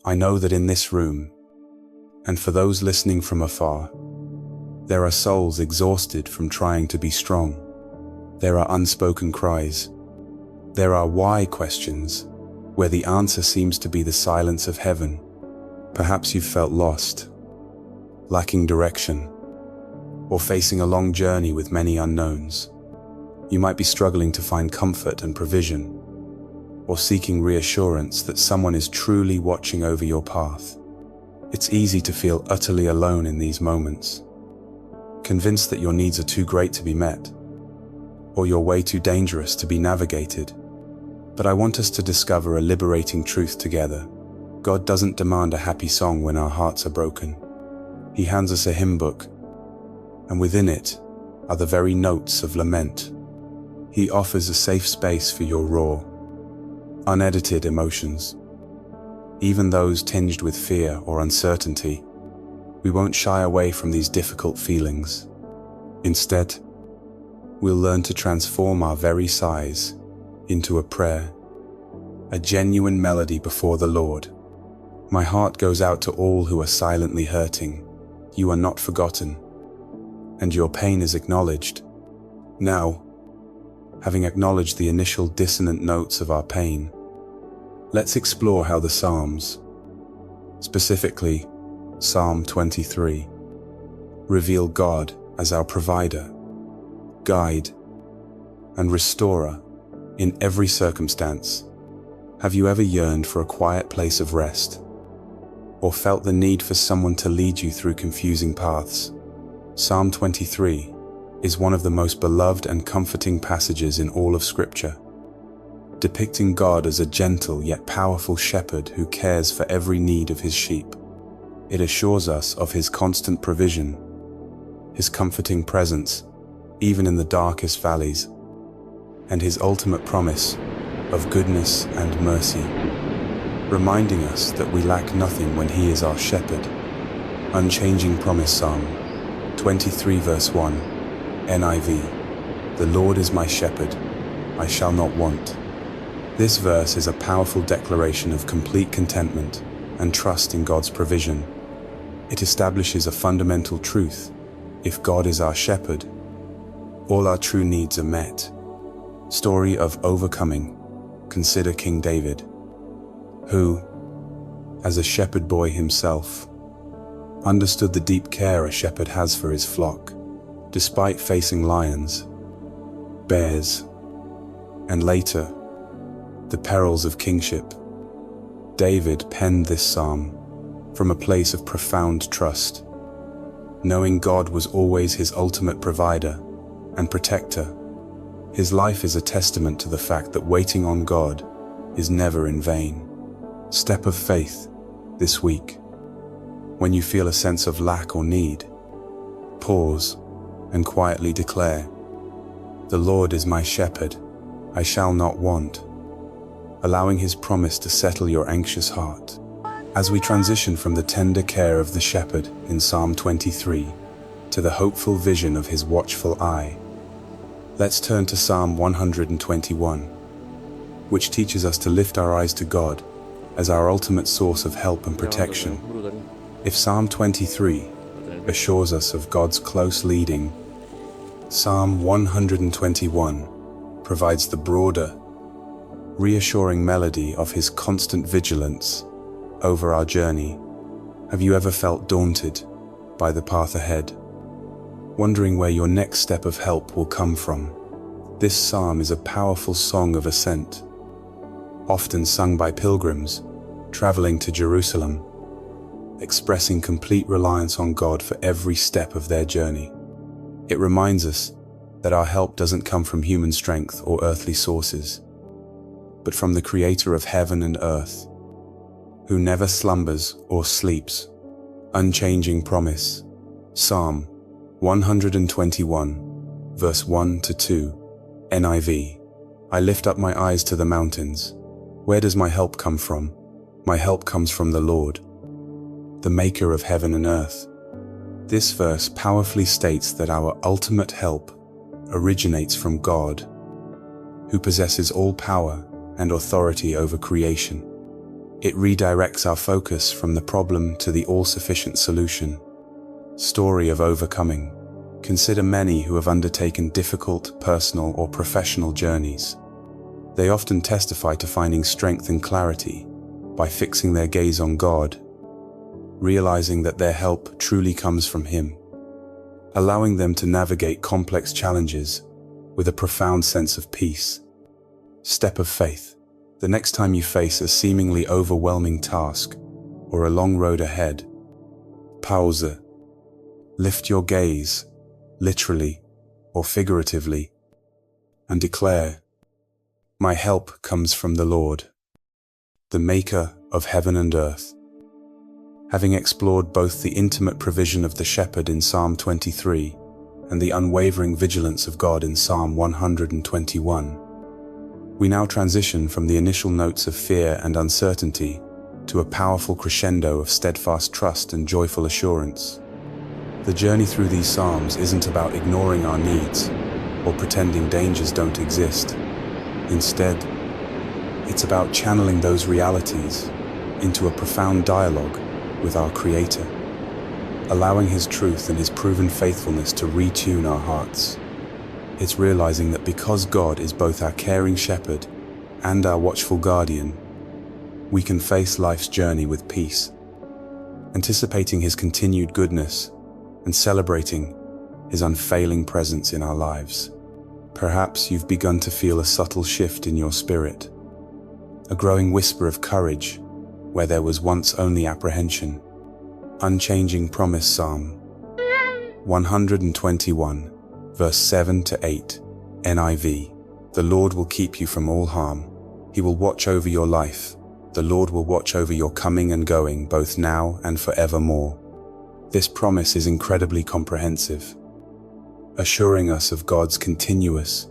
I know that in this room, and for those listening from afar, there are souls exhausted from trying to be strong. There are unspoken cries. There are why questions, where the answer seems to be the silence of heaven. Perhaps you've felt lost, lacking direction, or facing a long journey with many unknowns. You might be struggling to find comfort and provision, or seeking reassurance that someone is truly watching over your path. It's easy to feel utterly alone in these moments, convinced that your needs are too great to be met, or your way too dangerous to be navigated. But I want us to discover a liberating truth together. God doesn't demand a happy song when our hearts are broken. He hands us a hymn book, and within it are the very notes of lament. He offers a safe space for your raw, unedited emotions, even those tinged with fear or uncertainty. We won't shy away from these difficult feelings. Instead, we'll learn to transform our very sighs into a prayer, a genuine melody before the Lord. My heart goes out to all who are silently hurting. You are not forgotten, and your pain is acknowledged. Now, having acknowledged the initial dissonant notes of our pain, let's explore how the Psalms, specifically Psalm 23, reveal God as our provider, guide, and restorer in every circumstance. Have you ever yearned for a quiet place of rest, or felt the need for someone to lead you through confusing paths? Psalm 23 is one of the most beloved and comforting passages in all of Scripture, depicting God as a gentle yet powerful shepherd who cares for every need of his sheep. It assures us of his constant provision, his comforting presence, even in the darkest valleys, and his ultimate promise of goodness and mercy, reminding us that we lack nothing when he is our shepherd. Unchanging promise. Psalm 23 verse 1, NIV. The Lord is my shepherd, I shall not want. This verse is a powerful declaration of complete contentment and trust in God's provision. It establishes a fundamental truth. If God is our shepherd, all our true needs are met. Story of overcoming. Consider King David, who, as a shepherd boy himself, understood the deep care a shepherd has for his flock. Despite facing lions, bears, and later, the perils of kingship, David penned this psalm from a place of profound trust, knowing God was always his ultimate provider and protector. His life is a testament to the fact that waiting on God is never in vain. Step of faith this week. When you feel a sense of lack or need, pause and quietly declare, "The Lord is my shepherd, I shall not want," allowing his promise to settle your anxious heart. As we transition from the tender care of the shepherd in Psalm 23 to the hopeful vision of his watchful eye, let's turn to Psalm 121, which teaches us to lift our eyes to God as our ultimate source of help and protection. If Psalm 23 assures us of God's close leading, Psalm 121 provides the broader, reassuring melody of his constant vigilance over our journey. Have you ever felt daunted by the path ahead, wondering where your next step of help will come from? This psalm is a powerful song of ascent, often sung by pilgrims traveling to Jerusalem, expressing complete reliance on God for every step of their journey. It reminds us that our help doesn't come from human strength or earthly sources, but from the Creator of heaven and earth, who never slumbers or sleeps. Unchanging promise. Psalm 121, verse 1 to 2, NIV. I lift up my eyes to the mountains. Where does my help come from? My help comes from the Lord, the maker of heaven and earth. This verse powerfully states that our ultimate help originates from God, who possesses all power and authority over creation. It redirects our focus from the problem to the all-sufficient solution. Story of overcoming. Consider many who have undertaken difficult personal or professional journeys. They often testify to finding strength and clarity by fixing their gaze on God, realizing that their help truly comes from Him, allowing them to navigate complex challenges with a profound sense of peace. Step of faith. The next time you face a seemingly overwhelming task or a long road ahead, pause. Lift your gaze, literally or figuratively, and declare, "My help comes from the Lord, the Maker of heaven and earth." Having explored both the intimate provision of the shepherd in Psalm 23 and the unwavering vigilance of God in Psalm 121, we now transition from the initial notes of fear and uncertainty to a powerful crescendo of steadfast trust and joyful assurance. The journey through these Psalms isn't about ignoring our needs or pretending dangers don't exist. Instead, it's about channeling those realities into a profound dialogue with our Creator, allowing His truth and His proven faithfulness to retune our hearts. It's realizing that because God is both our caring shepherd and our watchful guardian, we can face life's journey with peace, anticipating His continued goodness and celebrating His unfailing presence in our lives. Perhaps you've begun to feel a subtle shift in your spirit, a growing whisper of courage where there was once only apprehension. Unchanging promise. Psalm 121, verse 7 to 8, NIV. The Lord will keep you from all harm. He will watch over your life. The Lord will watch over your coming and going, both now and forevermore. This promise is incredibly comprehensive, assuring us of God's continuous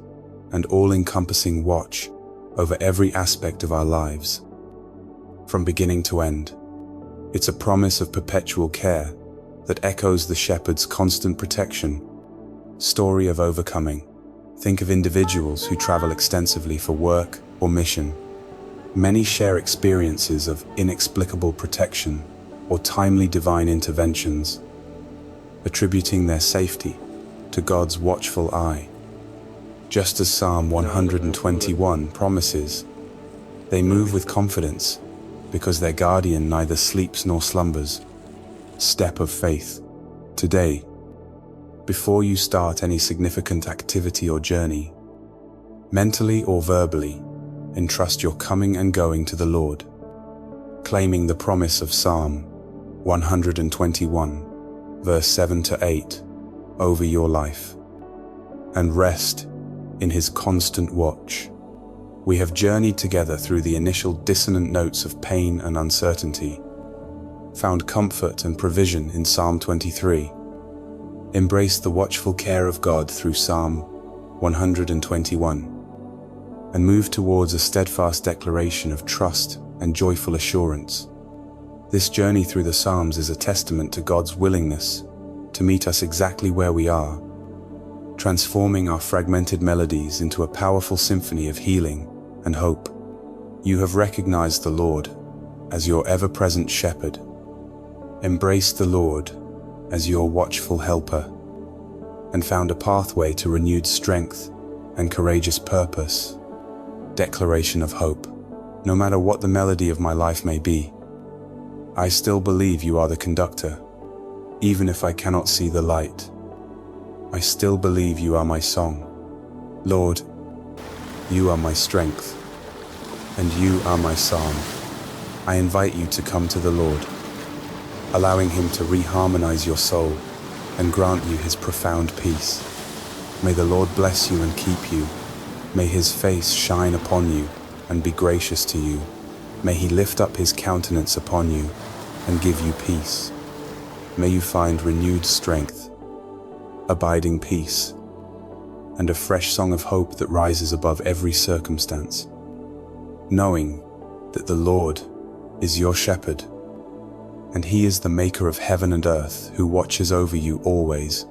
and all-encompassing watch over every aspect of our lives, from beginning to end. It's a promise of perpetual care that echoes the shepherd's constant protection. Story of overcoming. Think of individuals who travel extensively for work or mission. Many share experiences of inexplicable protection or timely divine interventions, attributing their safety to God's watchful eye. Just as Psalm 121 promises, they move with confidence because their guardian neither sleeps nor slumbers. Step of faith. Today, before you start any significant activity or journey, mentally or verbally, entrust your coming and going to the Lord, claiming the promise of Psalm 121, verse 7 to 8, over your life, and rest in His constant watch. We have journeyed together through the initial dissonant notes of pain and uncertainty, found comfort and provision in Psalm 23, embraced the watchful care of God through Psalm 121, and moved towards a steadfast declaration of trust and joyful assurance. This journey through the Psalms is a testament to God's willingness to meet us exactly where we are, transforming our fragmented melodies into a powerful symphony of healing and hope. You have recognized the Lord as your ever-present shepherd, embraced the Lord as your watchful helper, and found a pathway to renewed strength and courageous purpose. Declaration of hope. No matter what the melody of my life may be, I still believe you are the conductor. Even if I cannot see the light, I still believe you are my song. Lord, you are my strength, and you are my psalm. I invite you to come to the Lord, allowing Him to reharmonize your soul and grant you His profound peace. May the Lord bless you and keep you. May His face shine upon you and be gracious to you. May He lift up His countenance upon you and give you peace. May you find renewed strength, abiding peace, and a fresh song of hope that rises above every circumstance, knowing that the Lord is your shepherd, and He is the Maker of heaven and earth who watches over you always.